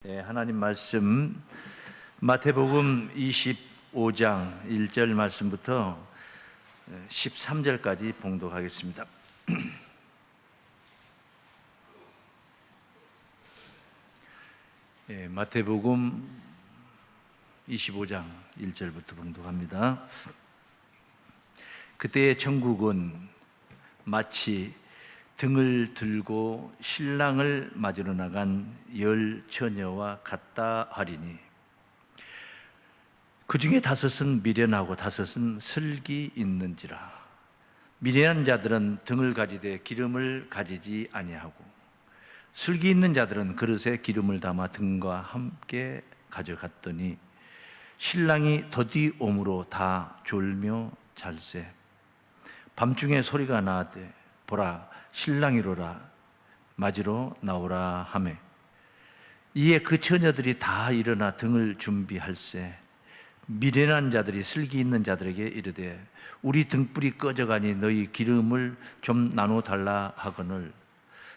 네, 하나님 말씀 마태복음 25장 1절 말씀부터 13절까지 봉독하겠습니다. 네, 마태복음 25장 1절부터 봉독합니다. 그때의 천국은 마치 등을 들고 신랑을 맞으러 나간 10 처녀와 같다 하리니 그 중에 5은 미련하고 5은 슬기 있는지라. 미련한 자들은 등을 가지되 기름을 가지지 아니하고 슬기 있는 자들은 그릇에 기름을 담아 등과 함께 가져갔더니 신랑이 더디 오므로 다 졸며 잘세. 밤중에 소리가 나되 보라 신랑이로라 맞으러 나오라 하매 이에 그 처녀들이 다 일어나 등을 준비할세. 미련한 자들이 슬기 있는 자들에게 이르되 우리 등불이 꺼져가니 너희 기름을 좀 나눠 달라 하거늘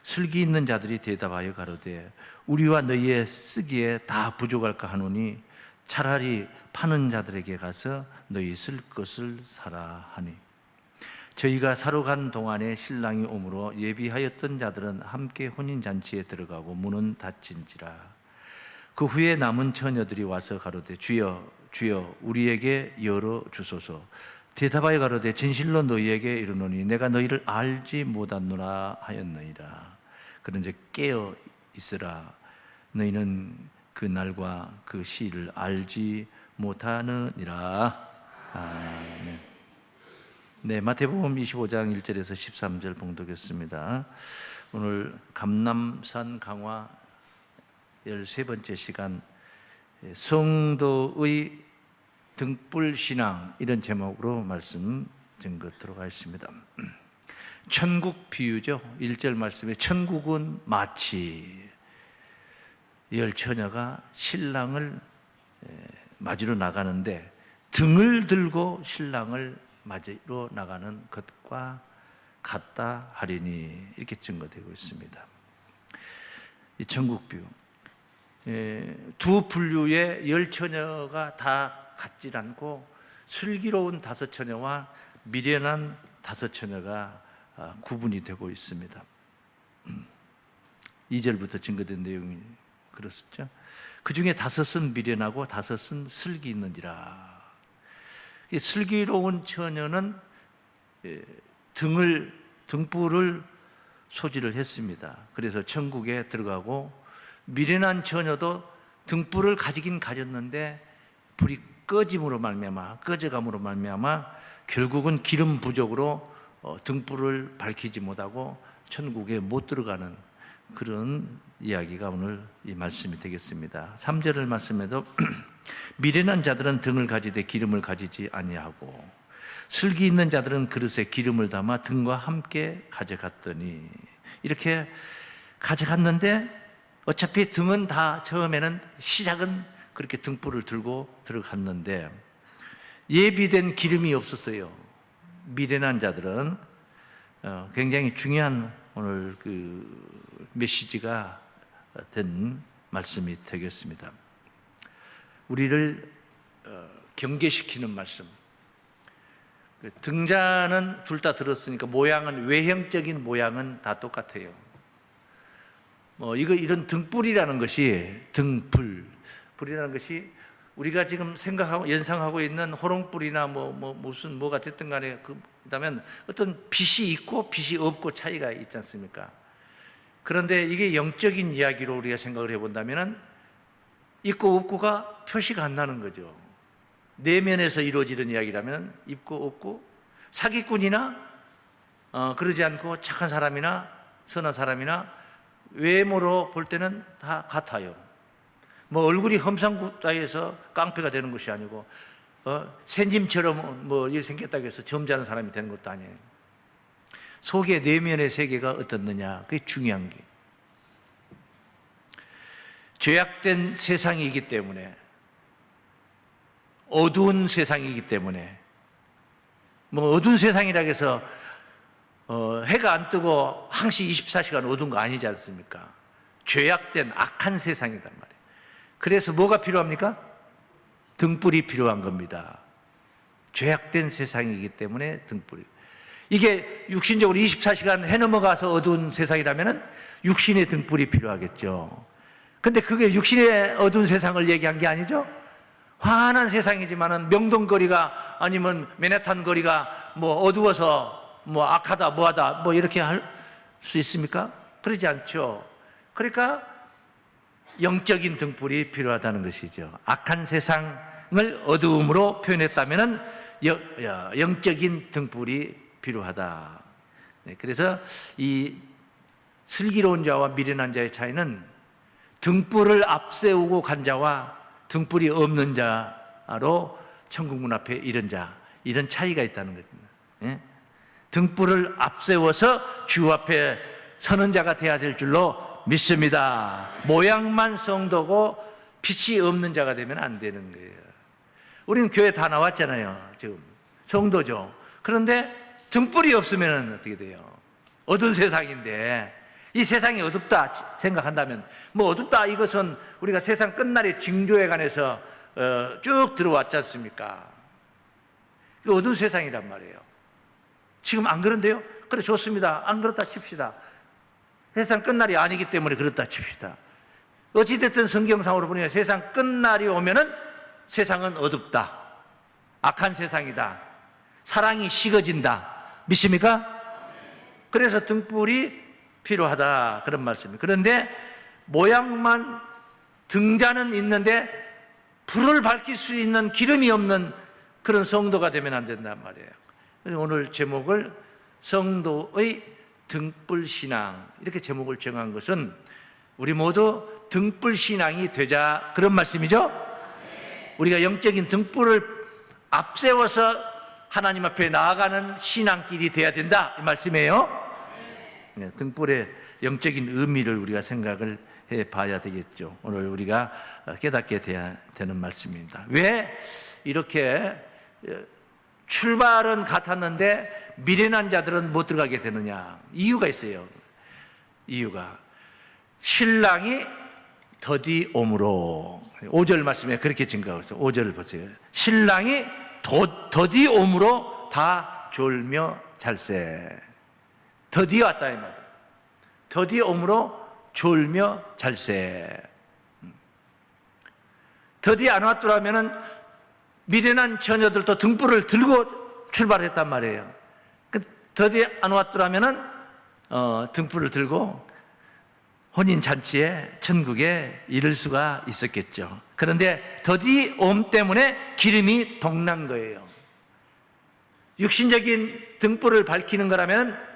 슬기 있는 자들이 대답하여 가로되 우리와 너희의 쓰기에 다 부족할까 하노니 차라리 파는 자들에게 가서 너희 쓸 것을 사라 하니 저희가 사러 간 동안에 신랑이 오므로 예비하였던 자들은 함께 혼인잔치에 들어가고 문은 닫힌지라. 그 후에 남은 처녀들이 와서 가로되 주여 주여 우리에게 열어 주소서. 대답하여 가로되 진실로 너희에게 이르노니 내가 너희를 알지 못하노라 하였느니라. 그런즉 깨어 있으라. 너희는 그 날과 그 시를 알지 못하느니라. 아멘. 네, 마태복음 25장 1절에서 13절 봉독했습니다. 오늘 감람산 강화 13번째 시간 성도의 등불 신앙, 이런 제목으로 말씀 듣도록 하겠습니다. 천국 비유죠. 1절 말씀에 천국은 마치 10 처녀가 신랑을 맞으러 나가는데 등을 들고 신랑을 맞으러 나가는 것과 같다 하리니 이렇게 증거되고 있습니다. 이 천국 비유, 두 분류의 10 처녀가 다 같질 않고 슬기로운 5 처녀와 미련한 5 처녀가 구분이 되고 있습니다. 2절부터 증거된 내용이 그렇습죠. 그 중에 5은 미련하고 5은 슬기 있는지라. 슬기로운 처녀는 등불을 소지를 했습니다. 그래서 천국에 들어가고, 미련한 처녀도 등불을 가지긴 가졌는데 불이 꺼짐으로 말미암아, 꺼져감으로 말미암아 결국은 기름 부족으로 등불을 밝히지 못하고 천국에 못 들어가는 그런 이야기가 오늘 이 말씀이 되겠습니다. 3절 말씀에도 미련한 자들은 등을 가지되 기름을 가지지 아니하고 슬기 있는 자들은 그릇에 기름을 담아 등과 함께 가져갔더니, 이렇게 가져갔는데 어차피 등은 다 처음에는 시작은 그렇게 등불을 들고 들어갔는데 예비된 기름이 없었어요. 미련한 자들은 굉장히 중요한 오늘 그 메시지가 된 말씀이 되겠습니다. 우리를 경계시키는 말씀. 등잔은 둘 다 들었으니까 모양은, 외형적인 모양은 다 똑같아요. 이런 등불이라는 것이, 불이라는 것이 우리가 지금 생각하고 연상하고 있는 호롱불이나 무슨 뭐가 됐든 간에 그다음에 어떤 빛이 있고 빛이 없고 차이가 있지 않습니까? 그런데 이게 영적인 이야기로 우리가 생각을 해본다면 있고 없고가 표시가 안 나는 거죠. 내면에서 이루어지는 이야기라면 있고 없고, 사기꾼이나 그러지 않고 착한 사람이나 선한 사람이나 외모로 볼 때는 다 같아요. 얼굴이 험상궂다해서 깡패가 되는 것이 아니고 새님처럼 이렇게 생겼다고 해서 점잖은 사람이 되는 것도 아니에요. 속의 내면의 세계가 어떻느냐, 그게 중요한 게. 죄악된 세상이기 때문에, 어두운 세상이기 때문에, 어두운 세상이라고 해서 해가 안 뜨고 항시 24시간 어두운 거 아니지 않습니까? 죄악된 악한 세상이란 말이에요. 그래서 뭐가 필요합니까? 등불이 필요한 겁니다. 죄악된 세상이기 때문에 등불이. 이게 육신적으로 24시간 해 넘어가서 어두운 세상이라면 육신의 등불이 필요하겠죠. 근데 그게 육신의 어두운 세상을 얘기한 게 아니죠. 환한 세상이지만은 명동거리가 아니면 맨해튼 거리가 뭐 어두워서 뭐 악하다 뭐하다 뭐 이렇게 할 수 있습니까? 그러지 않죠. 그러니까 영적인 등불이 필요하다는 것이죠. 악한 세상을 어두움으로 표현했다면은 영적인 등불이 필요하다. 네, 그래서 이 슬기로운 자와 미련한 자의 차이는 등불을 앞세우고 간 자와 등불이 없는 자로 천국문 앞에 이른 자, 이런 차이가 있다는 겁니다. 예? 등불을 앞세워서 주 앞에 서는 자가 돼야 될 줄로 믿습니다. 모양만 성도고 빛이 없는 자가 되면 안 되는 거예요. 우리는 교회 다 나왔잖아요. 지금 성도죠. 그런데 등불이 없으면 어떻게 돼요? 어두운 세상인데 이 세상이 어둡다 생각한다면 뭐 어둡다 이것은 우리가 세상 끝날의 징조에 관해서 쭉 들어왔지 않습니까? 그 어두운 세상이란 말이에요. 지금 안 그런데요? 그래 좋습니다. 안 그렇다 칩시다. 세상 끝날이 아니기 때문에 그렇다 칩시다. 어찌됐든 성경상으로 보면 세상 끝날이 오면은 세상은 어둡다. 악한 세상이다. 사랑이 식어진다. 믿습니까? 그래서 등불이 필요하다. 그런 말씀입니다. 그런데 모양만 등잔은 있는데 불을 밝힐 수 있는 기름이 없는 그런 성도가 되면 안 된단 말이에요. 오늘 제목을 성도의 등불신앙 이렇게 제목을 정한 것은 우리 모두 등불신앙이 되자 그런 말씀이죠. 우리가 영적인 등불을 앞세워서 하나님 앞에 나아가는 신앙길이 돼야 된다 이 말씀이에요. 등불의 영적인 의미를 우리가 생각을 해봐야 되겠죠. 오늘 우리가 깨닫게 돼야 되는 말씀입니다. 왜 이렇게 출발은 같았는데 미련한 자들은 못 들어가게 되느냐? 이유가 있어요. 이유가 신랑이 더디옴으로 5절 말씀에 그렇게 증가하고 있어요. 5절을 보세요. 신랑이 더디옴으로 다 졸며 잘세. 더디 왔다 이 말이에요. 더디옴으로 졸며 잘세. 더디 안 왔더라면은 미련한 처녀들도 등불을 들고 출발했단 말이에요. 더디 안 왔더라면은 등불을 들고 혼인잔치에 천국에 이를 수가 있었겠죠. 그런데 더디 옴 때문에 기름이 동난 거예요. 육신적인 등불을 밝히는 거라면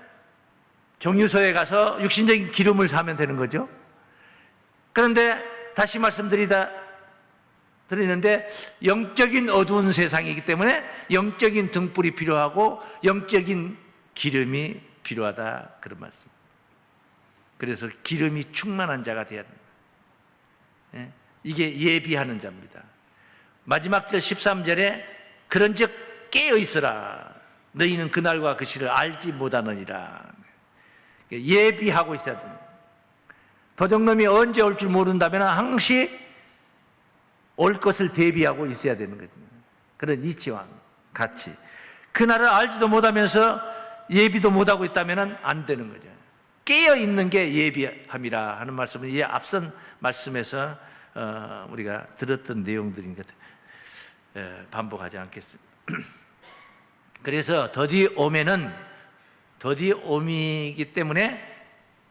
정유소에 가서 육신적인 기름을 사면 되는 거죠. 그런데 다시 드리는데 영적인 어두운 세상이기 때문에 영적인 등불이 필요하고 영적인 기름이 필요하다 그런 말씀. 그래서 기름이 충만한 자가 되어야 됩니다. 이게 예비하는 자입니다. 마지막 절 13절에 그런즉 깨어 있으라 너희는 그날과 그 시를 알지 못하느니라. 예비하고 있어야 됩니다. 도적놈이 언제 올 줄 모른다면 항시 올 것을 대비하고 있어야 되는 거거든요. 그런 이치와 같이 그날을 알지도 못하면서 예비도 못하고 있다면 안 되는 거죠. 깨어있는 게 예비함이라 하는 말씀은 이 앞선 말씀에서 우리가 들었던 내용들이니까 반복하지 않겠습니다. 그래서 더디옴이기 때문에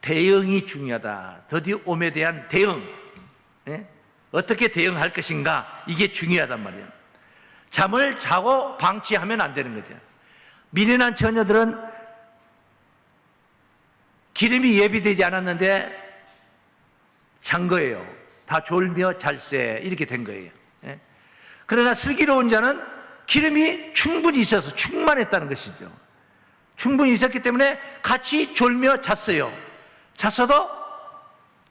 대응이 중요하다. 더디옴에 대한 대응, 어떻게 대응할 것인가 이게 중요하단 말이에요. 잠을 자고 방치하면 안 되는 거죠. 미련한 처녀들은 기름이 예비되지 않았는데 잔 거예요. 다 졸며 잘세 이렇게 된 거예요. 그러나 슬기로운 자는 기름이 충분히 있어서 충만했다는 것이죠. 충분히 있었기 때문에 같이 졸며 잤어요. 잤어도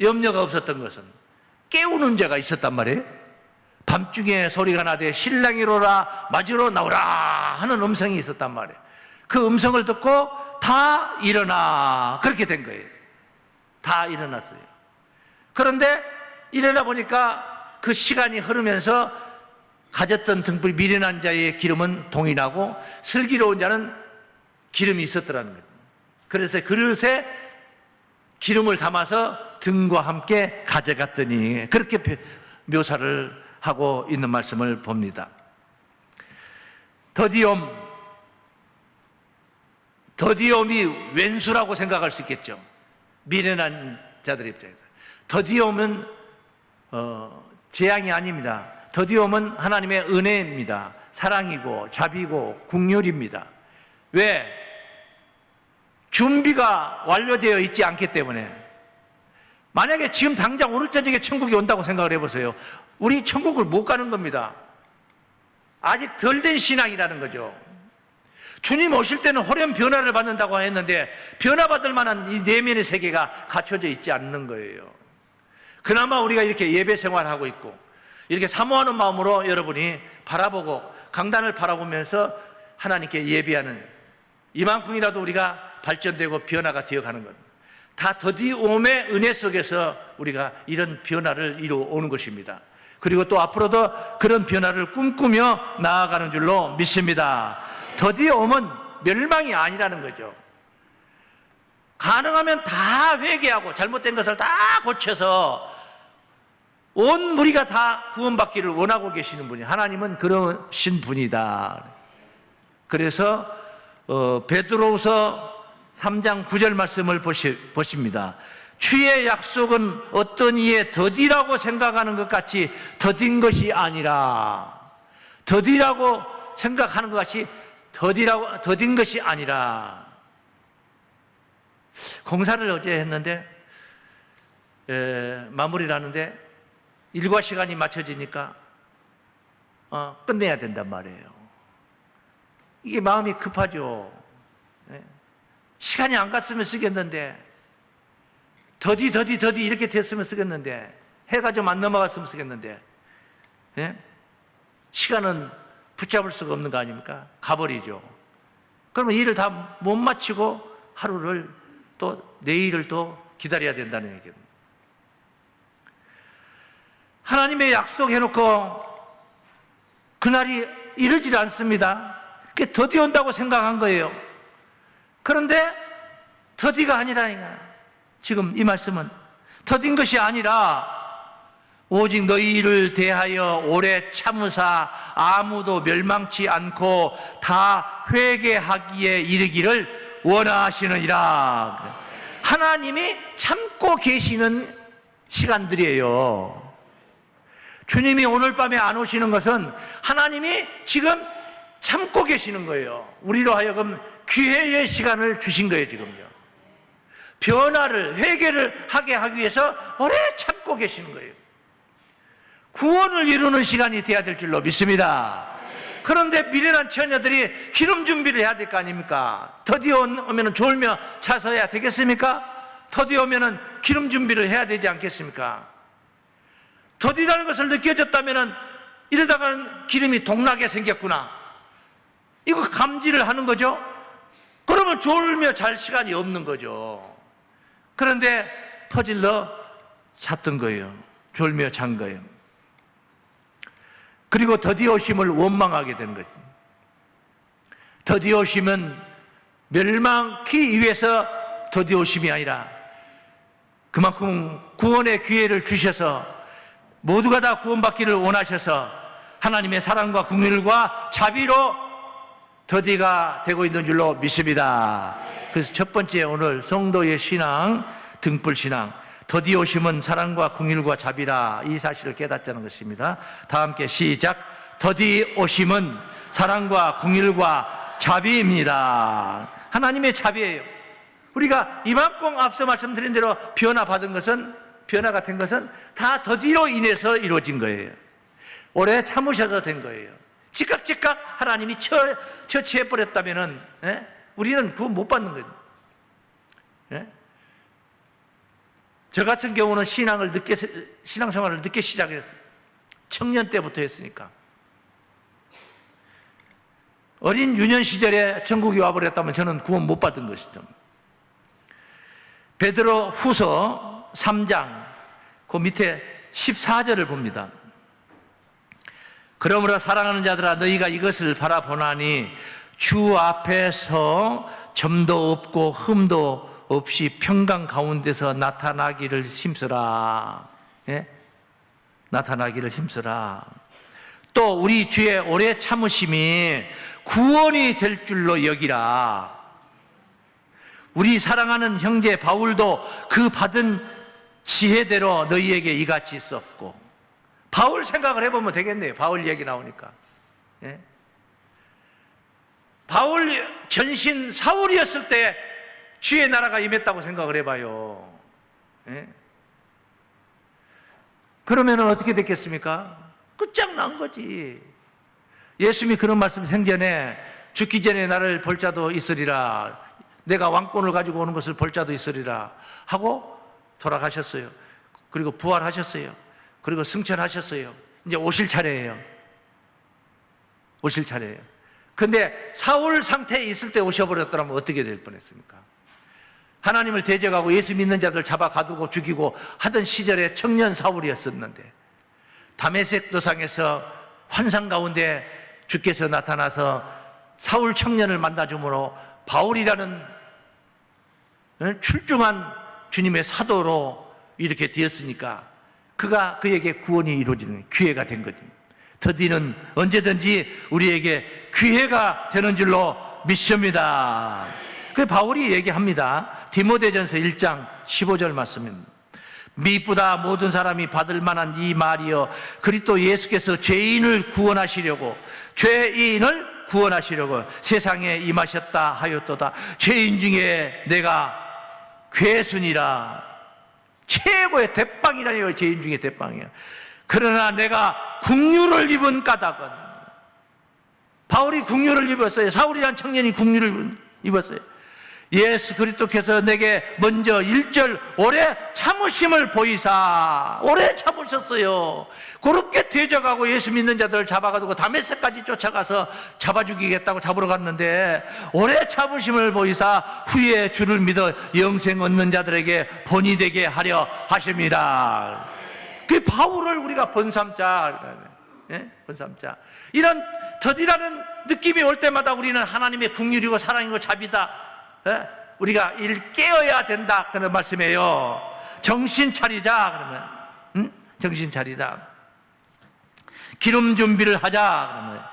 염려가 없었던 것은 깨우는 자가 있었단 말이에요. 밤중에 소리가 나되 신랑이로라 맞으러 나오라 하는 음성이 있었단 말이에요. 그 음성을 듣고 다 일어나 그렇게 된 거예요. 다 일어났어요. 그런데 일어나 보니까 그 시간이 흐르면서 가졌던 등불이 미련한 자의 기름은 동일하고 슬기로운 자는 기름이 있었더라는 거예요. 그래서 그릇에 기름을 담아서 등과 함께 가져갔더니, 그렇게 묘사를 하고 있는 말씀을 봅니다. 더디움이 왼수라고 생각할 수 있겠죠. 미련한 자들 입장에서. 더디움은 재앙이 아닙니다. 더디움은 하나님의 은혜입니다. 사랑이고 자비고 긍휼입니다. 왜? 준비가 완료되어 있지 않기 때문에. 만약에 지금 당장 오늘 저녁에 천국이 온다고 생각을 해보세요. 우리 천국을 못 가는 겁니다. 아직 덜 된 신앙이라는 거죠. 주님 오실 때는 호련 변화를 받는다고 했는데 변화받을 만한 이 내면의 세계가 갖춰져 있지 않는 거예요. 그나마 우리가 이렇게 예배 생활하고 있고 이렇게 사모하는 마음으로 여러분이 바라보고 강단을 바라보면서 하나님께 예배하는, 이만큼이라도 우리가 발전되고 변화가 되어가는 것, 다 더디움의 은혜 속에서 우리가 이런 변화를 이루어오는 것입니다. 그리고 또 앞으로도 그런 변화를 꿈꾸며 나아가는 줄로 믿습니다. 더디움은 멸망이 아니라는 거죠. 가능하면 다 회개하고 잘못된 것을 다 고쳐서 온 무리가 다 구원받기를 원하고 계시는 분이, 하나님은 그러신 분이다. 그래서 베드로후서 3장 9절 말씀을 보십니다. 주의 약속은 어떤 이의 더디라고 생각하는 것 같이 더딘 것이 아니라, 더디라고 생각하는 것 같이 더딘 것이 아니라. 공사를 어제 했는데 마무리를 하는데 일과 시간이 맞춰지니까 끝내야 된단 말이에요. 이게 마음이 급하죠. 시간이 안 갔으면 쓰겠는데, 더디 이렇게 됐으면 쓰겠는데, 해가 좀 안 넘어갔으면 쓰겠는데, 시간은 붙잡을 수가 없는 거 아닙니까? 가버리죠. 그러면 일을 다 못 마치고 하루를 또 내일을 또 기다려야 된다는 얘기입니다. 하나님의 약속해놓고 그날이 이르질 않습니다. 그게 더디 온다고 생각한 거예요. 그런데 더디가 아니라니까. 지금 이 말씀은 더딘 것이 아니라 오직 너희를 대하여 오래 참으사 아무도 멸망치 않고 다 회개하기에 이르기를 원하시느니라. 하나님이 참고 계시는 시간들이에요. 주님이 오늘 밤에 안 오시는 것은 하나님이 지금 참고 계시는 거예요. 우리로 하여금 기회의 시간을 주신 거예요. 지금요. 변화를, 회개를 하게 하기 위해서 오래 참고 계시는 거예요. 구원을 이루는 시간이 돼야 될 줄로 믿습니다. 그런데 미련한 처녀들이 기름 준비를 해야 될 거 아닙니까? 더디 오면 졸며 자서야 되겠습니까? 더디 오면 기름 준비를 해야 되지 않겠습니까? 더디라는 것을 느껴졌다면 이러다가는 기름이 동나게 생겼구나, 이거 감지를 하는 거죠. 그러면 졸며 잘 시간이 없는 거죠. 그런데 퍼질러 잤던 거예요. 졸며 잔 거예요. 그리고 더디 오심을 원망하게 되는 거죠. 더디 오심은 멸망키 위해서 더디 오심이 아니라 그만큼 구원의 기회를 주셔서 모두가 다 구원받기를 원하셔서 하나님의 사랑과 긍휼과 자비로 더디가 되고 있는 줄로 믿습니다. 그래서 첫 번째 오늘 성도의 신앙, 등불 신앙, 더디 오심은 사랑과 긍휼과 자비라, 이 사실을 깨닫자는 것입니다. 다 함께 시작. 더디 오심은 사랑과 긍휼과 자비입니다. 하나님의 자비예요. 우리가 이만큼 앞서 말씀드린 대로 변화가 된 것은 다 더디로 인해서 이루어진 거예요. 오래 참으셔서 된 거예요. 즉각 하나님이 처치해버렸다면 우리는 그거 못 받는 거예요. 저 같은 경우는 신앙생활을 늦게 시작했어요. 청년 때부터 했으니까. 어린 유년 시절에 천국이 와버렸다면 저는 구원 못 받은 것이죠. 베드로 후서 3장 그 밑에 14절을 봅니다. 그러므로 사랑하는 자들아 너희가 이것을 바라보나니 주 앞에서 점도 없고 흠도 없이 평강 가운데서 나타나기를 힘쓰라. 예? 나타나기를 힘쓰라. 또 우리 주의 오래 참으심이 구원이 될 줄로 여기라. 우리 사랑하는 형제 바울도 그 받은 지혜대로 너희에게 이같이 썼고, 바울 생각을 해보면 되겠네요. 바울 얘기 나오니까. 예? 바울 전신 사울이었을 때 주의 나라가 임했다고 생각을 해봐요. 예? 그러면 어떻게 됐겠습니까? 끝장난 거지. 예수님이 그런 말씀 생전에 죽기 전에 나를 볼 자도 있으리라, 내가 왕권을 가지고 오는 것을 볼 자도 있으리라 하고 돌아가셨어요. 그리고 부활하셨어요. 그리고 승천하셨어요. 이제 오실 차례예요. 오실 차례예요. 근데 사울 상태에 있을 때 오셔버렸더라면 어떻게 될 뻔했습니까? 하나님을 대적하고 예수 믿는 자들 잡아 가두고 죽이고 하던 시절에 청년 사울이었었는데, 다메섹 도상에서 환상 가운데 주께서 나타나서 사울 청년을 만나줌으로 바울이라는 출중한 주님의 사도로 이렇게 되었으니까 그에게 구원이 이루어지는 기회가 된 거죠. 더디는 언제든지 우리에게 기회가 되는 줄로 믿습니다. 그 바울이 얘기합니다. 디모데전서 1장 15절 말씀입니다. 미쁘다 모든 사람이 받을 만한 이 말이여, 그리스도 예수께서 죄인을 구원하시려고 세상에 임하셨다 하였도다. 죄인 중에 내가 괴순이라. 최고의 대빵이라니요. 죄인 중에 대빵이야. 그러나 내가 국류를 입은 까닭은, 바울이 국류를 입었어요. 사울이란 청년이 국류를 입었어요. 예수 그리스도께서 내게 먼저 1절 오래 참으심을 보이사. 오래 참으셨어요. 그렇게 대적하고 예수 믿는 자들을 잡아가지고 다메섹까지 쫓아가서 잡아 죽이겠다고 잡으러 갔는데 오래 참으심을 보이사 후에 주를 믿어 영생 얻는 자들에게 본이 되게 하려 하십니다. 그 바울을 우리가 본삼자, 예? 본삼자. 이런 더디라는 느낌이 올 때마다 우리는 하나님의 긍휼이고 사랑이고 자비다, 예? 우리가 일 깨어야 된다, 그런 말씀이에요. 정신 차리자. 그러면 정신 차리자. 기름 준비를 하자. 그러면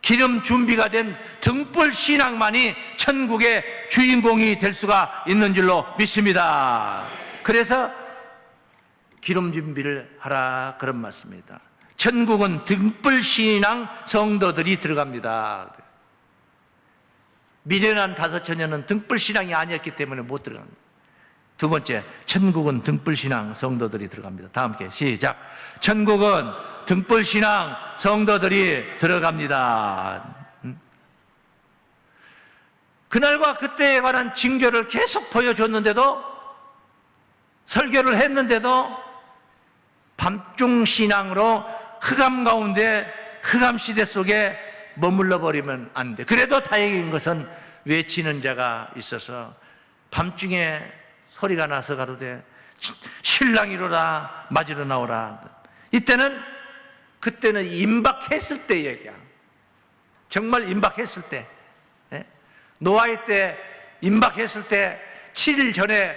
기름 준비가 된 등불 신앙만이 천국의 주인공이 될 수가 있는 줄로 믿습니다. 그래서 기름 준비를 하라, 그런 말씀입니다. 천국은 등불 신앙 성도들이 들어갑니다. 미련한 다섯 처녀는 등불 신앙이 아니었기 때문에 못 들어갑니다. 두 번째, 천국은 등불 신앙 성도들이 들어갑니다. 다 함께 시작. 천국은 등불 신앙 성도들이 들어갑니다. 그날과 그때에 관한 징조를 계속 보여줬는데도, 설교를 했는데도 밤중 신앙으로 흑암 가운데, 흑암 시대 속에 머물러 버리면 안 돼. 그래도 다행인 것은 외치는 자가 있어서 밤중에 소리가 나서 가로되 신랑이로라 맞으러 나오라. 그때는 임박했을 때 얘기야. 정말 임박했을 때, 노아의 때 임박했을 때 7일 전에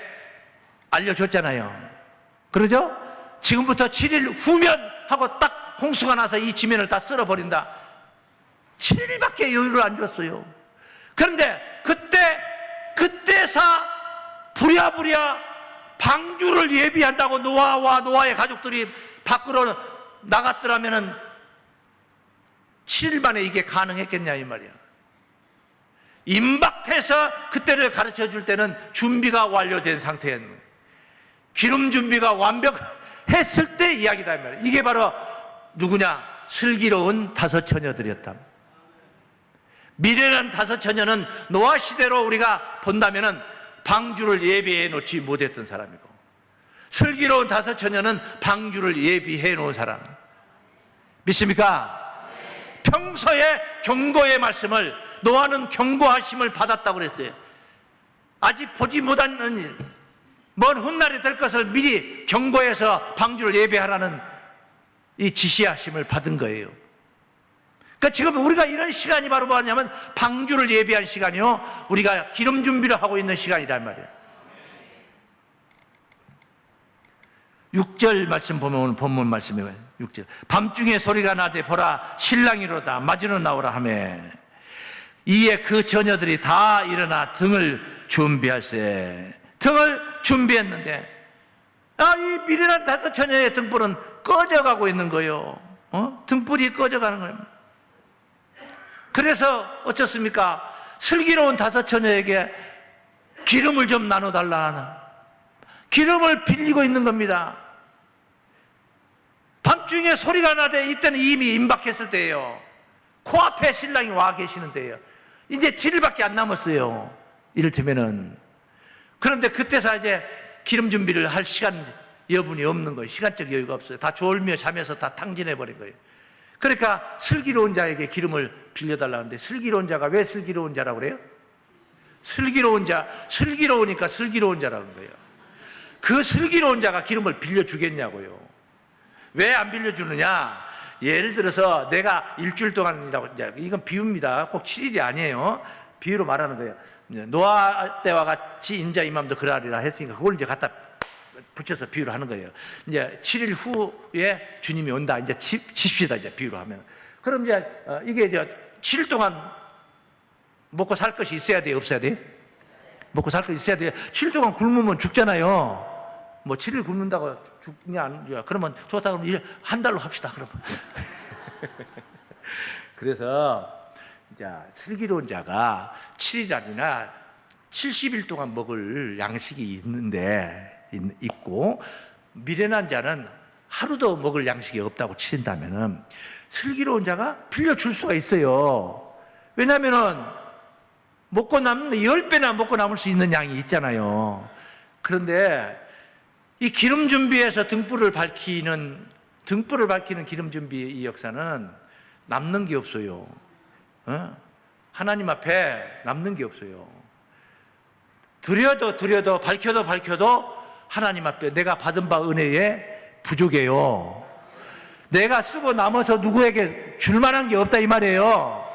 알려줬잖아요. 그러죠? 지금부터 7일 후면 하고 딱 홍수가 나서 이 지면을 다 쓸어버린다. 7일밖에 여유를 안 줬어요. 그런데 그때사 부랴부랴 방주를 예비한다고 노아와 노아의 가족들이 밖으로 나갔더라면은 7일 만에 이게 가능했겠냐 이 말이야. 임박해서 그때를 가르쳐 줄 때는 준비가 완료된 상태였는 거예요. 기름 준비가 완벽했을 때 이야기다 이 말이야. 이게 바로 누구냐? 슬기로운 다섯 처녀들이었다. 미련한 다섯 처녀는 노아 시대로 우리가 본다면은 방주를 예비해 놓지 못했던 사람이고, 슬기로운 다섯 처녀는 방주를 예비해 놓은 사람. 믿습니까? 평소에 경고의 말씀을, 노아는 경고하심을 받았다고 그랬어요. 아직 보지 못하는 일, 먼 훗날이 될 것을 미리 경고해서 방주를 예배하라는 이 지시하심을 받은 거예요. 그러니까 지금 우리가 이런 시간이 바로 뭐냐면 방주를 예비한 시간이요, 우리가 기름 준비를 하고 있는 시간이란 말이에요. 6절 말씀 보면, 오늘 본문 말씀이에요. 6절. 밤중에 소리가 나되 보라 신랑이로다 맞으러 나오라 하매 이에 그 처녀들이 다 일어나 등을 준비할세. 등을 준비했는데 이 미련한 5 처녀의 등불은 꺼져가고 있는 거예요. 등불이 꺼져가는 거예요. 그래서 어쩌습니까? 슬기로운 5 처녀에게 기름을 좀 나눠달라 하는, 기름을 빌리고 있는 겁니다. 밤중에 소리가 나되, 이때는 이미 임박했을 때예요. 코앞에 신랑이 와 계시는 때예요. 이제 7일밖에 안 남았어요, 이를테면은. 그런데 그때서 이제 기름 준비를 할 시간 여분이 없는 거예요. 시간적 여유가 없어요. 다 졸며 자면서 다 탕진해 버린 거예요. 그러니까 슬기로운 자에게 기름을 빌려달라는데, 슬기로운 자가 왜 슬기로운 자라고 그래요? 슬기로운 자, 슬기로우니까 슬기로운 자라는 거예요. 그 슬기로운 자가 기름을 빌려주겠냐고요. 왜 안 빌려주느냐? 예를 들어서 내가 일주일 동안이라고, 이건 비유입니다. 꼭 7일이 아니에요. 비유로 말하는 거예요. 노아 때와 같이 인자 이맘도 그러하리라 했으니까 그걸 이제 갖다 붙여서 비유를 하는 거예요. 이제 7일 후에 주님이 온다. 이제 칩시다. 이제 비유로 하면. 그럼 이제 이게 이제 7일 동안 먹고 살 것이 있어야 돼요? 없어야 돼요? 먹고 살 것이 있어야 돼요. 7일 동안 굶으면 죽잖아요. 뭐 7일 굶는다고 죽냐 안 죽냐? 그러면 좋다 그러면 한 달로 합시다. 그러면. 그래서 이제 슬기로운 자가 7일 아니라 70일 동안 먹을 양식이 있고, 미련한 자는 하루도 먹을 양식이 없다고 치신다면은 슬기로운 자가 빌려줄 수가 있어요. 왜냐하면은 먹고 남는 거 10배나 먹고 남을 수 있는 양이 있잖아요. 그런데 이 기름 준비해서 등불을 밝히는 기름 준비의 이 역사는 남는 게 없어요. 하나님 앞에 남는 게 없어요. 드려도 밝혀도 하나님 앞에 내가 받은 바 은혜에 부족해요. 내가 쓰고 남아서 누구에게 줄 만한 게 없다 이 말이에요.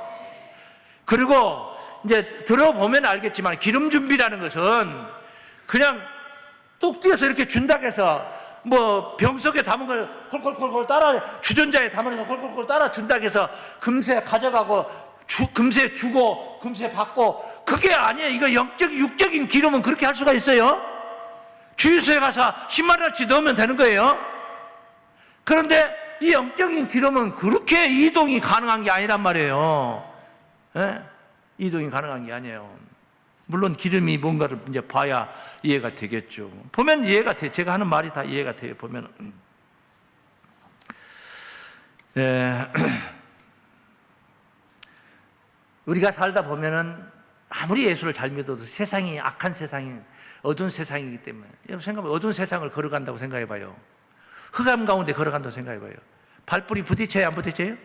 그리고 이제 들어보면 알겠지만 기름 준비라는 것은 그냥 뚝 띄어서 이렇게 준다고 해서 뭐 병석에 담은 걸 콜콜콜콜 따라, 주전자에 담은 걸 콜콜콜 따라 준다고 해서 금세 가져가고 금세 주고 금세 받고, 그게 아니에요. 이거 육적인 기름은 그렇게 할 수가 있어요? 주유소에 가서 10만 원어치 넣으면 되는 거예요. 그런데 이 영적인 기름은 그렇게 이동이 가능한 게 아니란 말이에요. 이동이 가능한 게 아니에요. 물론 기름이 뭔가를 이제 봐야 이해가 되겠죠. 보면 이해가 돼. 제가 하는 말이 다 이해가 돼요. 보면. 우리가 살다 보면은 아무리 예수를 잘 믿어도 세상이 악한 세상이, 어두운 세상이기 때문에, 여러분 생각해봐요. 어두운 세상을 걸어간다고 생각해봐요. 흑암 가운데 걸어간다고 생각해봐요. 발불이 부딪혀야 안 부딪혀요?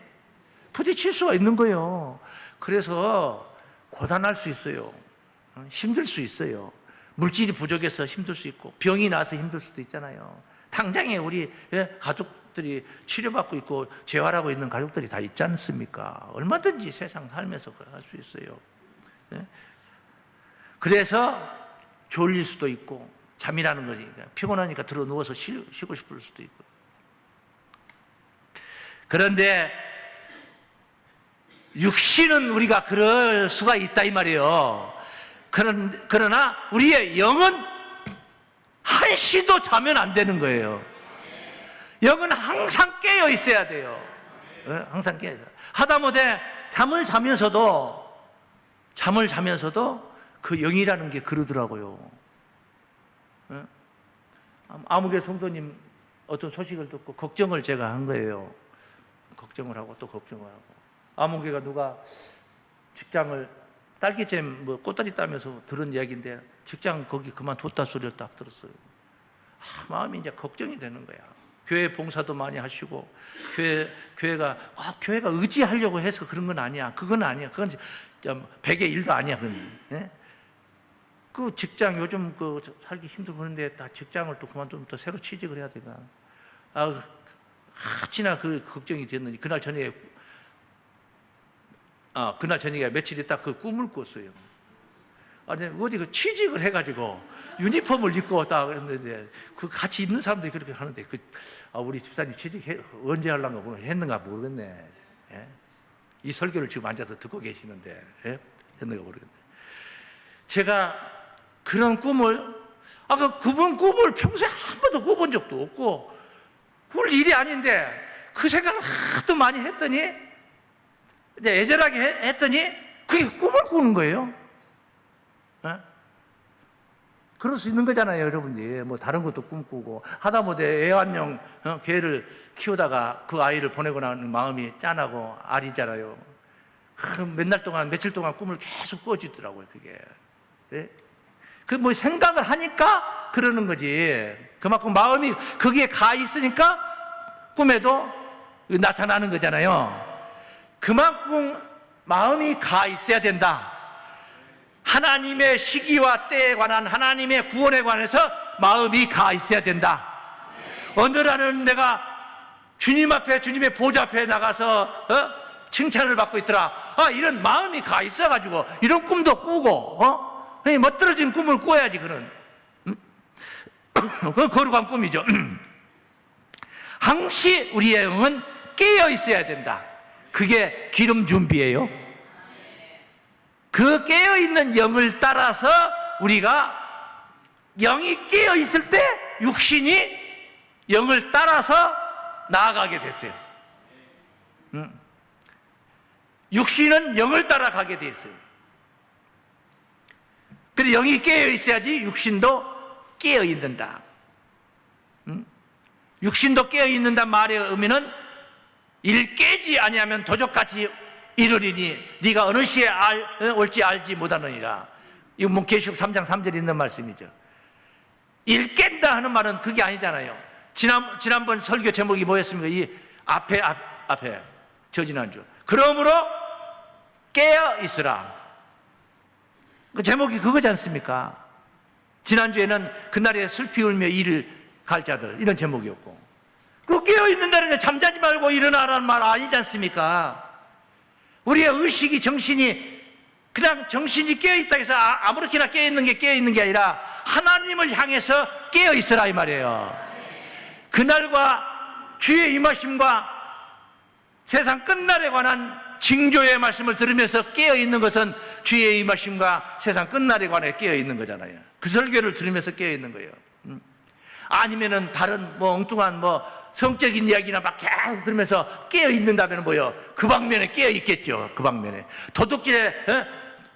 부딪힐 수가 있는 거예요. 그래서 고단할 수 있어요. 힘들 수 있어요. 물질이 부족해서 힘들 수 있고, 병이 나서 힘들 수도 있잖아요. 당장에 우리 가족들이 치료받고 있고 재활하고 있는 가족들이 다 있지 않습니까? 얼마든지 세상 살면서 할 수 있어요. 그래서 졸릴 수도 있고, 잠이라는 거지. 피곤하니까 들어 누워서 쉬고 싶을 수도 있고. 그런데 육신은 우리가 그럴 수가 있다 이 말이에요. 그러나 우리의 영은 한시도 자면 안 되는 거예요. 영은 항상 깨어 있어야 돼요. 항상 깨어 있어요. 하다못해 잠을 자면서도 그 영이라는 게 그러더라고요. 아무개 성도님 어떤 소식을 듣고 걱정을 제가 한 거예요. 걱정을 하고 또 걱정을 하고, 아무개가 누가 직장을 딸기잼 꽃다리 따면서 들은 이야기인데 직장 거기 그만뒀다 소리를 딱 들었어요. 마음이 이제 걱정이 되는 거야. 교회 봉사도 많이 하시고, 교회가 의지하려고 해서 그런 건 아니야. 그건 아니야. 그건 백의 일도 아니야. 그건. 그 직장 요즘 살기 힘들고 그런데 다 직장을 또 그만두면 또 새로 취직을 해야 되나. 지나 그 걱정이 됐는지 그날 저녁에 그날 저녁에 며칠 있다 그 꿈을 꿨어요. 아니 어디 그 취직을 해가지고 유니폼을 입고 딱 그랬는데 그 같이 있는 사람들이 그렇게 하는데 우리 집사님 취직 언제 하려고 했는가 모르겠네. 예? 이 설교를 지금 앉아서 듣고 계시는데 예? 했는가 모르겠네. 제가 그런 꿈을 그분 꿈을 평소에 한 번도 꿔본 적도 없고 꿀 일이 아닌데 그 생각을 하도 많이 했더니 이제 애절하게 했더니 그게 꿈을 꾸는 거예요. 어? 그럴 수 있는 거잖아요, 여러분들. 뭐 다른 것도 꿈꾸고 하다못해 애완용 개를 키우다가 그 아이를 보내고 나는 마음이 짠하고 아리잖아요. 맨날 동안 며칠 동안 꿈을 계속 꾸어지더라고요, 그게. 네? 그 뭐 생각을 하니까 그러는 거지. 그만큼 마음이 거기에 가 있으니까 꿈에도 나타나는 거잖아요. 그만큼 마음이 가 있어야 된다. 하나님의 시기와 때에 관한 하나님의 구원에 관해서 마음이 가 있어야 된다. 어느 날은 내가 주님 앞에 주님의 보좌 앞에 나가서 칭찬을 받고 있더라. 이런 마음이 가 있어가지고 이런 꿈도 꾸고 멋들어진 꿈을 꿔야지. 그런 그 거룩한 꿈이죠. 항시 우리의 영은 깨어 있어야 된다. 그게 기름 준비예요. 그 깨어있는 영을 따라서 우리가 영이 깨어있을 때 육신이 영을 따라서 나아가게 됐어요. 육신은 영을 따라가게 됐어요. 그래서 영이 깨어있어야지 육신도 깨어있는다. 육신도 깨어있는다 말의 의미는 일 깨지 아니하면 도적같이 이르리니 네가 어느 시에 올지 알지 못하느니라. 이거 뭐 계시록 3장 3절에 있는 말씀이죠. 일 깬다 하는 말은 그게 아니잖아요. 지난번 설교 제목이 뭐였습니까? 이 앞에 저지난주 그러므로 깨어 있으라. 그 제목이 그거지 않습니까? 지난주에는 그날에 슬피 울며 이를 갈 자들 이런 제목이었고, 그 깨어 있는다는 게 잠자지 말고 일어나라는 말 아니지 않습니까? 우리의 의식이 정신이 그냥 정신이 깨어있다 해서 아무렇게나 깨어있는 게 깨어있는 게 아니라 하나님을 향해서 깨어있으라 이 말이에요. 그날과 주의 임하심과 세상 끝날에 관한 징조의 말씀을 들으면서 깨어있는 것은 주의 임하심과 세상 끝날에 관해 깨어있는 거잖아요. 그 설교를 들으면서 깨어있는 거예요. 아니면은 다른 뭐 엉뚱한 성적인 이야기나 막 계속 들으면서 깨어있는다면 뭐요? 그 방면에 깨어있겠죠. 그 방면에. 도둑질에,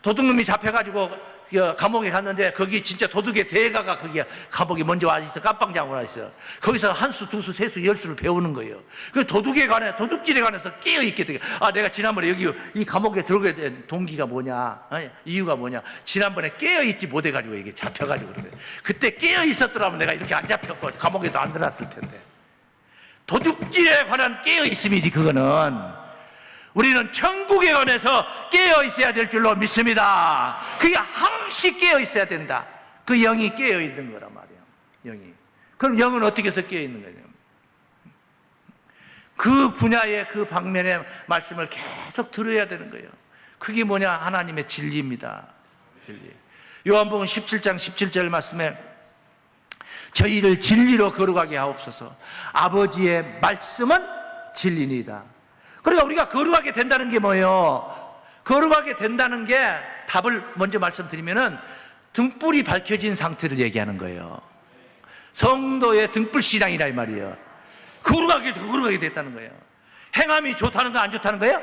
도둑놈이 잡혀가지고 감옥에 갔는데 거기 진짜 도둑의 대가가 거기 감옥에 먼저 와 있어. 깜빵장으로 와 있어. 거기서 한 수, 두 수, 세 수, 10수를 배우는 거예요. 그 도둑질에 관해서 깨어있게 되게. 내가 지난번에 여기 이 감옥에 들어오게 된 동기가 뭐냐? 이유가 뭐냐? 지난번에 깨어있지 못해가지고 이게 잡혀가지고 그래. 그때 깨어있었더라면 내가 이렇게 안 잡혔고 감옥에도 안 들어왔을 텐데. 도둑질에 관한 깨어있음이지 그거는. 우리는 천국에 관해서 깨어있어야 될 줄로 믿습니다. 그게 항시 깨어있어야 된다. 그 영이 깨어있는 거란 말이에요. 영이. 그럼 영은 어떻게 해서 깨어있는 거예요? 그 분야의 그 방면의 말씀을 계속 들어야 되는 거예요. 그게 뭐냐? 하나님의 진리입니다. 진리. 요한복음 17장 17절 말씀에 저희를 진리로 거룩하게 하옵소서. 아버지의 말씀은 진리니이다. 그러니까 우리가 거룩하게 된다는 게 뭐예요? 거룩하게 된다는 게 답을 먼저 말씀드리면은 등불이 밝혀진 상태를 얘기하는 거예요. 성도의 등불 신앙이라 이 말이에요. 거룩하게 됐다는 거예요. 행함이 좋다는 거 안 좋다는 거예요?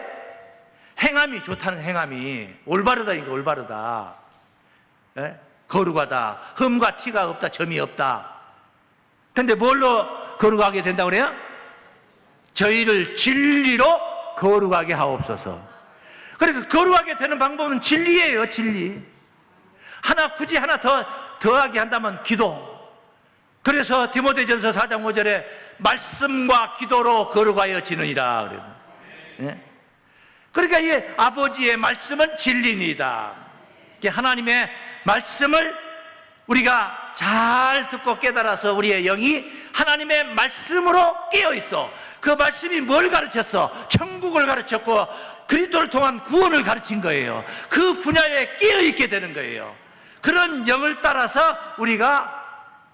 행함이 좋다는 행함이 올바르다 이거 올바르다. 예? 거룩하다. 흠과 티가 없다. 점이 없다. 근데 뭘로 거룩하게 된다고 그래요? 저희를 진리로 거룩하게 하옵소서. 그러니까 거룩하게 되는 방법은 진리예요. 진리. 굳이 하나 더하게 한다면 기도. 그래서 디모데전서 4장 5절에 말씀과 기도로 거룩하여지느니라 그래요. 예? 그러니까 이 아버지의 말씀은 진리니이다. 하나님의 말씀을 우리가 잘 듣고 깨달아서 우리의 영이 하나님의 말씀으로 깨어있어. 그 말씀이 뭘 가르쳤어? 천국을 가르쳤고 그리스도를 통한 구원을 가르친 거예요. 그 분야에 깨어있게 되는 거예요. 그런 영을 따라서 우리가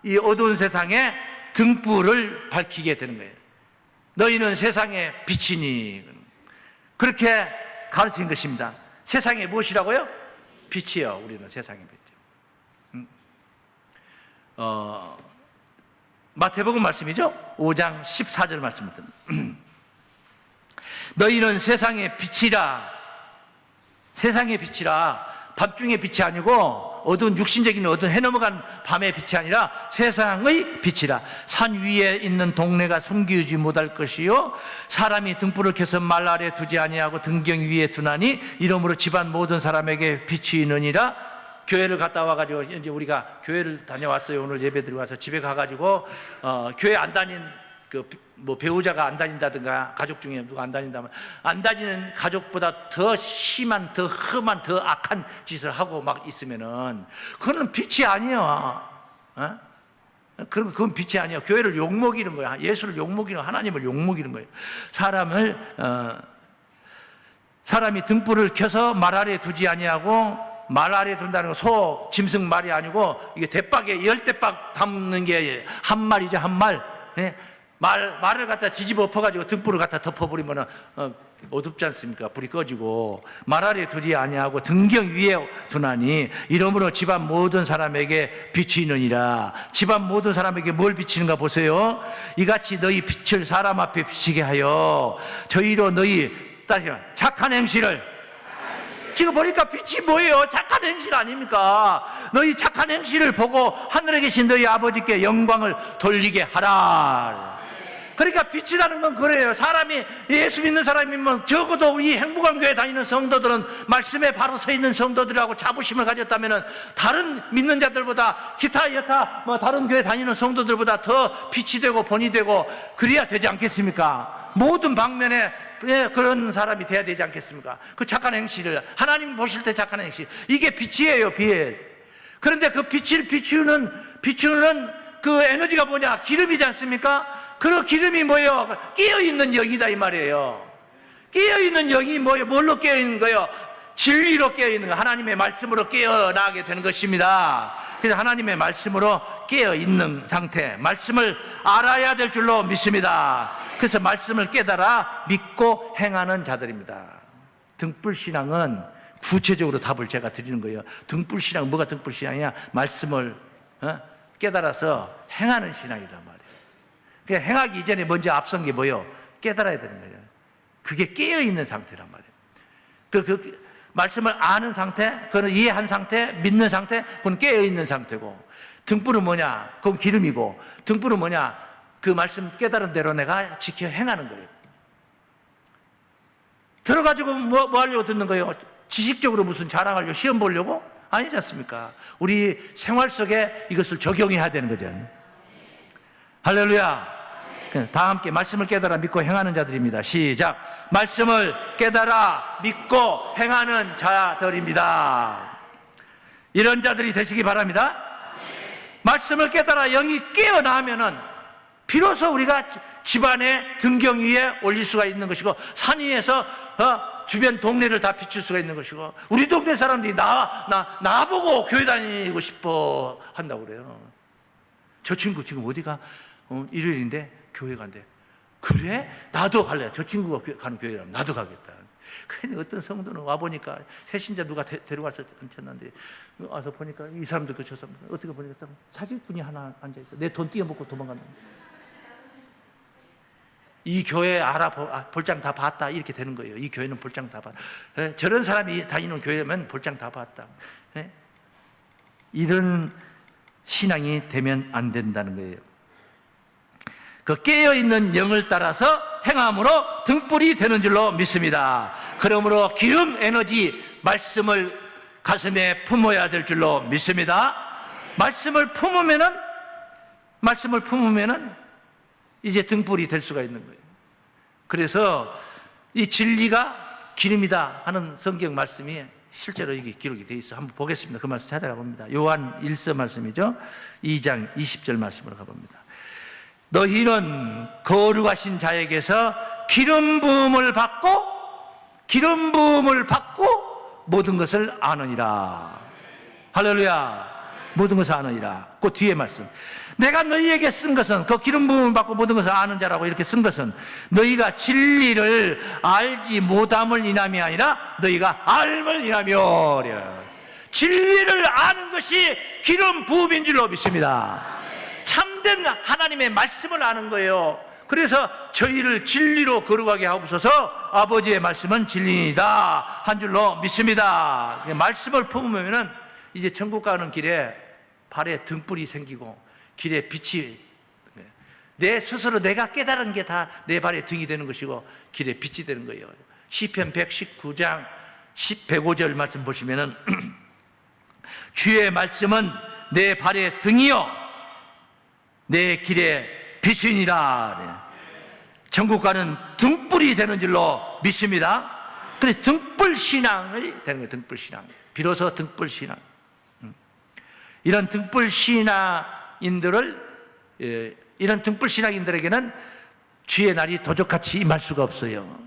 이 어두운 세상에 등불을 밝히게 되는 거예요. 너희는 세상의 빛이니, 그렇게 가르친 것입니다. 세상에 무엇이라고요? 빛이요. 우리는 세상의 빛. 마태복음 말씀이죠. 5장 14절 말씀입니다. 너희는 세상의 빛이라. 세상의 빛이라. 밤중의 빛이 아니고 어두운 육신적인 어두운 해 넘어간 밤의 빛이 아니라 세상의 빛이라. 산 위에 있는 동네가 숨기지 못할 것이요 사람이 등불을 켜서 말 아래 두지 아니하고 등경 위에 두나니 이러므로 집안 모든 사람에게 빛이 있느니라. 교회를 갔다 와가지고 이제 우리가 교회를 다녀왔어요. 오늘 예배 드리고 와서 집에 가가지고 교회 안 다닌 뭐 배우자가 안 다닌다든가 가족 중에 누가 안 다닌다면 안 다니는 가족보다 더 심한, 더 험한, 더 악한 짓을 하고 막 있으면은 그거는 빛이 아니에요. 그건 빛이 아니에요. 교회를 욕먹이는 거야. 예수를 욕먹이는, 하나님을 욕먹이는 거예요. 사람이 등불을 켜서 말 아래 두지 아니하고, 말 아래 둔다는 건 짐승 말이 아니고 이게 대박에 10대박 담는 게 한 말이죠. 한 말. 말을 갖다 뒤집어 엎어가지고 등불을 갖다 덮어버리면 어둡지 않습니까? 불이 꺼지고. 말 아래 두지 아니하고 등경 위에 두나니 이러므로 집안 모든 사람에게 빛이 있느니라. 집안 모든 사람에게 뭘 비치는가 보세요. 이같이 너희 빛을 사람 앞에 비치게 하여 저희로 너희 착한 행실을. 지금 보니까 빛이 뭐예요? 착한 행실 아닙니까? 너희 착한 행실을 보고 하늘에 계신 너희 아버지께 영광을 돌리게 하라. 그러니까 빛이라는 건 그래요. 사람이 예수 믿는 사람이면 적어도 이 행복한 교회 다니는 성도들은 말씀에 바로 서 있는 성도들하고 자부심을 가졌다면 다른 믿는 자들보다 기타 여타 뭐 다른 교회 다니는 성도들보다 더 빛이 되고 본이 되고 그래야 되지 않겠습니까? 모든 방면에 그런 사람이 돼야 되지 않겠습니까? 그 착한 행실을 하나님 보실 때 착한 행실, 이게 빛이에요. 빛. 그런데 그 빛을 비추는 그 에너지가 뭐냐? 기름이지 않습니까? 그 기름이 뭐예요? 깨어있는 영이다 이 말이에요. 깨어있는 영이 뭐예요? 뭘로 깨어있는 거예요? 진리로 깨어있는 거, 하나님의 말씀으로 깨어나게 되는 것입니다. 그래서 하나님의 말씀으로 깨어있는 상태, 말씀을 알아야 될 줄로 믿습니다. 그래서 말씀을 깨달아 믿고 행하는 자들입니다. 등불신앙은 구체적으로 답을 제가 드리는 거예요. 등불신앙, 뭐가 등불신앙이냐? 말씀을 깨달아서 행하는 신앙이란 말이에요. 그러니까 행하기 이전에 먼저 앞선 게 뭐예요? 깨달아야 되는 거예요. 그게 깨어있는 상태란 말이에요. 말씀을 아는 상태, 그거는 이해한 상태, 믿는 상태, 그건 깨어있는 상태고, 등불은 뭐냐? 그건 기름이고, 등불은 뭐냐? 그 말씀 깨달은 대로 내가 지켜 행하는 거예요. 들어가지고 뭐 하려고 듣는 거예요? 지식적으로 무슨 자랑하려고, 시험 보려고? 아니지 않습니까? 우리 생활 속에 이것을 적용해야 되는 거죠. 할렐루야. 다 함께 말씀을 깨달아 믿고 행하는 자들입니다. 시작. 말씀을 깨달아 믿고 행하는 자들입니다. 이런 자들이 되시기 바랍니다. 말씀을 깨달아 영이 깨어나면은 비로소 우리가 집안의 등경 위에 올릴 수가 있는 것이고, 산 위에서 주변 동네를 다 비출 수가 있는 것이고, 우리 동네 사람들이 나보고 교회 다니고 싶어 한다고 그래요. 저 친구 지금 어디가? 일요일인데 교회 간대. 그래? 나도 갈래. 저 친구가 가는 교회라면 나도 가겠다. 근데 어떤 성도는 와보니까 새신자 누가 데려와서 앉혔는데 와서 보니까 이 사람도 저 사람도 어떻게 보니까 사기꾼이 하나 앉아있어. 내 돈 띄어먹고 도망간다. 이 교회 볼장 다 봤다 이렇게 되는 거예요. 이 교회는 볼장 다 봤다. 저런 사람이 다니는 교회면 볼장 다 봤다. 이런 신앙이 되면 안 된다는 거예요. 그 깨어있는 영을 따라서 행함으로 등불이 되는 줄로 믿습니다. 그러므로 기름 에너지 말씀을 가슴에 품어야 될 줄로 믿습니다. 말씀을 품으면은 이제 등불이 될 수가 있는 거예요. 그래서 이 진리가 기름이다 하는 성경 말씀이 실제로 이게 기록이 되어 있어. 한번 보겠습니다. 그 말씀 찾아가 봅니다. 요한 1서 말씀이죠. 2장 20절 말씀으로 가봅니다. 너희는 거룩하신 자에게서 기름 부음을 받고 모든 것을 아느니라. 할렐루야. 모든 것을 아느니라. 그 뒤에 말씀. 내가 너희에게 쓴 것은, 그 기름 부음을 받고 모든 것을 아는 자라고 이렇게 쓴 것은 너희가 진리를 알지 못함을 인함이 아니라 너희가 알을 인하며. 진리를 아는 것이 기름 부음인 줄로 믿습니다. 참된 하나님의 말씀을 아는 거예요. 그래서 저희를 진리로 거룩하게 하옵소서. 아버지의 말씀은 진리이다 한 줄로 믿습니다. 말씀을 품으면 이제 천국 가는 길에 발에 등불이 생기고 길에 빛이, 내 스스로 내가 깨달은 게 다 내 발에 등이 되는 것이고 길에 빛이 되는 거예요. 시편 119장 105절 말씀 보시면은 주의 말씀은 내 발에 등이요 내 길에 빛이니라. 천국 가는 등불이 되는 줄로 믿습니다. 그래서 등불 신앙이 되는 거예요. 등불 신앙. 비로소 등불 신앙. 이런 등불 신앙인들에게는 주의 날이 도적같이 임할 수가 없어요.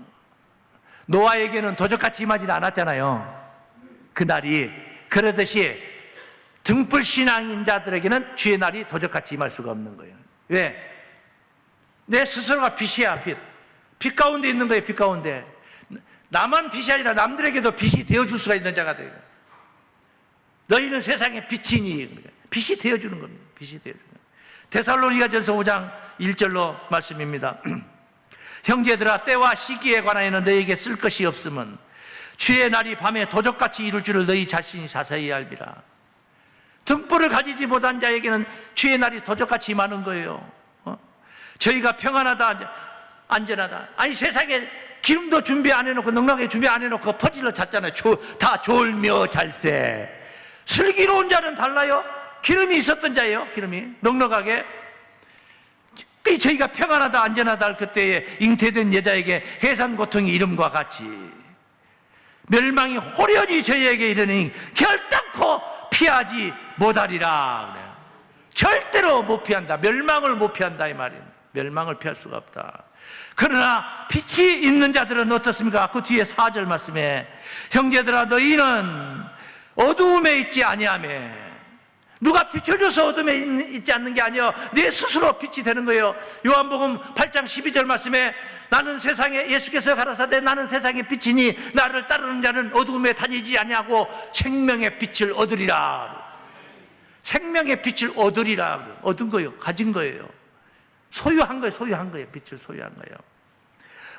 노아에게는 도적같이 임하지 않았잖아요. 그 날이. 그러듯이 등불 신앙인자들에게는 주의 날이 도적같이 임할 수가 없는 거예요. 왜? 내 스스로가 빛이야. 빛 가운데 있는 거예요. 빛 가운데. 나만 빛이 아니라 남들에게도 빛이 되어줄 수가 있는 자가 돼요. 너희는 세상의 빛이니. 빛이 되어주는 겁니다. 빛이 되어주는 겁니다. 데살로니가전서 5장 1절로 말씀입니다. 형제들아, 때와 시기에 관하여는 너희에게 쓸 것이 없음은 주의 날이 밤에 도적같이 이룰 줄을 너희 자신이 자세히 알미라. 등불을 가지지 못한 자에게는 주의 날이 도적같이 임하는 거예요. 저희가 평안하다, 안전하다. 아니, 세상에 기름도 준비 안 해놓고, 넉넉하게 준비 안 해놓고 퍼질러 잤잖아요. 다 졸며 잘세. 슬기로운 자는 달라요. 기름이 있었던 자예요. 기름이 넉넉하게. 저희가 평안하다, 안전하다 할 그때에 잉태된 여자에게 해산 고통이 이름과 같이 멸망이 호련히 저희에게 이르니 결단코 피하지 못하리라. 그래요. 절대로 못 피한다. 멸망을 못 피한다 이 말이에요. 멸망을 피할 수가 없다. 그러나 빛이 있는 자들은 어떻습니까? 그 뒤에 4절 말씀에 형제들아, 너희는 어두움에 있지 아니하며. 누가 비춰줘서 어둠에 있지 않는 게 아니에요. 내 스스로 빛이 되는 거예요. 요한복음 8장 12절 말씀에 나는 세상에, 예수께서 가라사대 나는 세상의 빛이니 나를 따르는 자는 어두움에 다니지 아니하고 생명의 빛을 얻으리라. 생명의 빛을 얻으리라. 얻은 거예요. 가진 거예요. 소유한 거예요. 소유한 거예요. 빛을 소유한 거예요.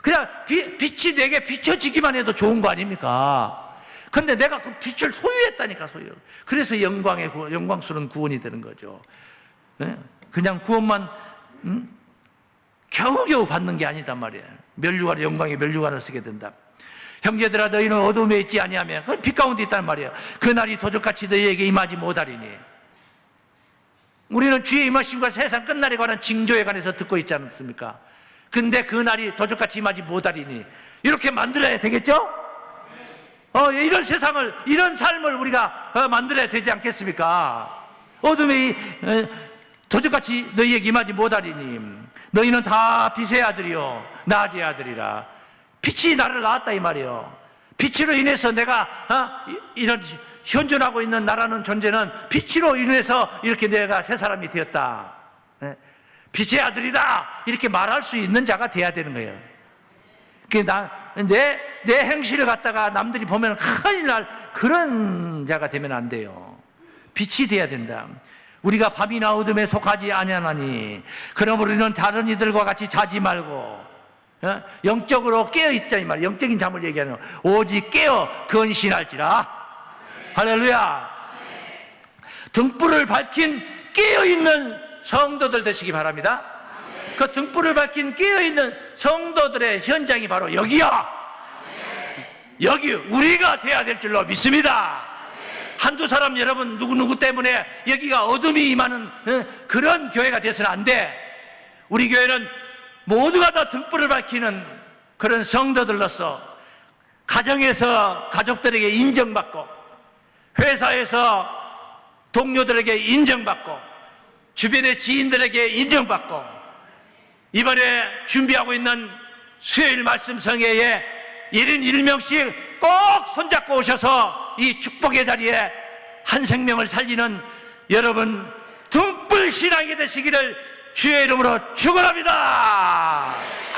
그냥 빛이 내게 비춰지기만 해도 좋은 거 아닙니까? 근데 내가 그 빛을 소유했다니까, 소유. 그래서 영광스러운 구원이 되는 거죠. 그냥 구원만 겨우겨우 받는 게 아니단 말이에요. 면류관의 영광에 면류관을 쓰게 된다. 형제들아, 너희는 어둠에 있지 아니하며 그 빛 가운데 있단 말이에요. 그날이 도적같이 너희에게 임하지 못하리니. 우리는 주의 임하심과 세상 끝날에 관한 징조에 관해서 듣고 있지 않습니까? 근데 그날이 도적같이 임하지 못하리니 이렇게 만들어야 되겠죠? 이런 세상을, 이런 삶을 우리가 만들어야 되지 않겠습니까? 어둠이 도적같이 너희에게 임하지 못하리니 너희는 다 빛의 아들이요 낮의 아들이라. 빛이 나를 낳았다 이 말이에요. 빛으로 인해서 내가 이런 현존하고 있는 나라는 존재는 빛으로 인해서 이렇게 내가 새 사람이 되었다. 빛의 아들이다 이렇게 말할 수 있는 자가 돼야 되는 거예요. 내 행실을 갖다가 남들이 보면 큰일 날 그런 자가 되면 안 돼요. 빛이 돼야 된다. 우리가 밤이나 어둠에 속하지 아니하나니 그러므로 우리는 다른 이들과 같이 자지 말고 영적으로 깨어있자 이 말이에요. 영적인 잠을 얘기하는 거예요. 오직 깨어 근신할지라. 할렐루야. 등불을 밝힌 깨어있는 성도들 되시기 바랍니다. 그 등불을 밝힌 깨어있는 성도들의 현장이 바로 여기야. 여기 우리가 돼야 될 줄로 믿습니다. 한두 사람 여러분 누구 때문에 여기가 어둠이 임하는 그런 교회가 돼서는 안 돼. 우리 교회는 모두가 다 등불을 밝히는 그런 성도들로서 가정에서 가족들에게 인정받고, 회사에서 동료들에게 인정받고, 주변의 지인들에게 인정받고, 이번에 준비하고 있는 수요일 말씀 성회에 1인 1명씩 꼭 손잡고 오셔서 이 축복의 자리에 한 생명을 살리는 여러분 등불 신앙이 되시기를 주의 이름으로 축원합니다.